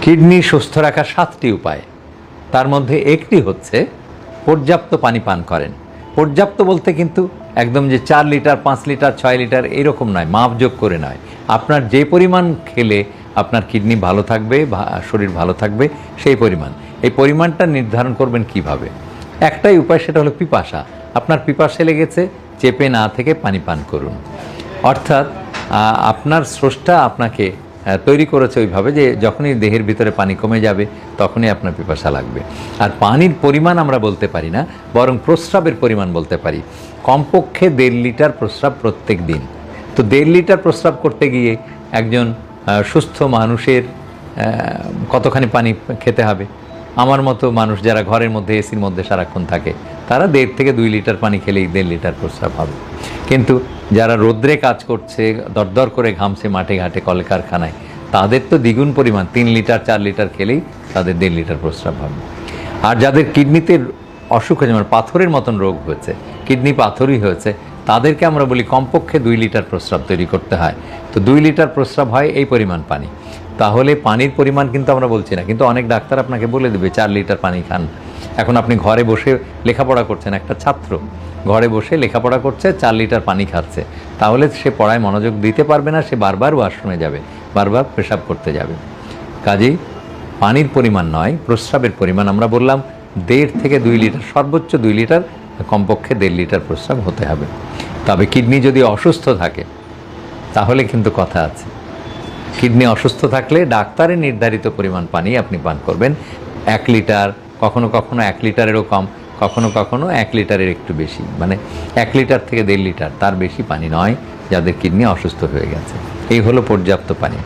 Kidney সুস্থ রাখার 7টি উপায়, তার মধ্যে একটি হচ্ছে পর্যাপ্ত পানি পান করেন। পর্যাপ্ত বলতে কিন্তু একদম যে 4 লিটার 5 লিটার 6 লিটার এরকম নয়, মাপযোগ করে নয়। আপনার যে পরিমাণ খেলে আপনার কিডনি ভালো থাকবে, শরীর ভালো থাকবে, সেই পরিমাণ। এই পরিমাণটা নির্ধারণ করবেন কিভাবে? একটাই উপায়, সেটা হলো পিপাসা। আপনার পিপাসা লেগেছে, চেপে না থেকে পানি পান করুন। অর্থাৎ আপনার স্রষ্টা আপনাকে তৈরি করেছে ওইভাবে যে যখনই দেহের ভিতরে পানি কমে যাবে তখনই আপনার পিপাসা লাগবে। আর পানির পরিমাণ আমরা বলতে পারি না, বরং প্রস্রাবের পরিমাণ বলতে পারি। কমপক্ষে 1.5 লিটার প্রস্রাব প্রত্যেক দিন। তো 1.5 লিটার প্রস্রাব করতে গিয়ে একজন সুস্থ মানুষের কতখানি পানি খেতে হবে? আমার মতো মানুষ যারা ঘরের মধ্যে এসির মধ্যে সারাক্ষণ থাকে, তারা 1.5 থেকে 2 লিটার পানি খেলেই 1.5 লিটার প্রস্রাব হবে। কিন্তু যারা রোদ্রে কাজ করছে, দরদর করে ঘামছে মাঠে ঘাটে কলকারখানায়, তাদের তো দ্বিগুণ পরিমাণ, 3 লিটার 4 লিটার খেলেই তাদের 1.5 লিটার প্রস্রাব হবে। আর যাদের কিডনিতে অসুখ হয়েছে, মানে পাথরের মতন রোগ হয়েছে, কিডনি পাথরই হয়েছে, তাদেরকে আমরা বলি কমপক্ষে 2 লিটার প্রস্রাব তৈরি করতে হয়। তো 2 লিটার প্রস্রাব হয় এই পরিমাণ পানি। তাহলে পানির পরিমাণ কিন্তু আমরা বলছি না, কিন্তু অনেক ডাক্তার আপনাকে বলে দেবে 4 লিটার পানি খান। এখন আপনি ঘরে বসে লেখাপড়া করছেন, একটা ছাত্র ঘরে বসে লেখাপড়া করছে, 4 লিটার পানি খাচ্ছে, তাহলে সে পড়ায় মনোযোগ দিতে পারবে না, সে বারবার ওয়াশরুমে যাবে, বারবার পেশাব করতে যাবে। কাজেই পানির পরিমাণ নয়, প্রস্রাবের পরিমাণ। আমরা বললাম 1.5 থেকে 2 লিটার, সর্বোচ্চ 2 লিটার, কমপক্ষে 1.5 লিটার প্রস্রাব হতে হবে। তবে কিডনি যদি অসুস্থ থাকে তাহলে কিন্তু কথা আছে। কিডনি অসুস্থ থাকলে ডাক্তারের নির্ধারিত পরিমাণ পানি আপনি পান করবেন। 1 লিটার, কখনো কখনো 1 লিটারেরও কম, কখনো কখনো 1 লিটারের একটু বেশি, মানে 1 লিটার থেকে 1.5 লিটার, তার বেশি পানি নয় যাদের কিডনি অসুস্থ হয়ে গেছে। এই হলো পর্যাপ্ত পানি।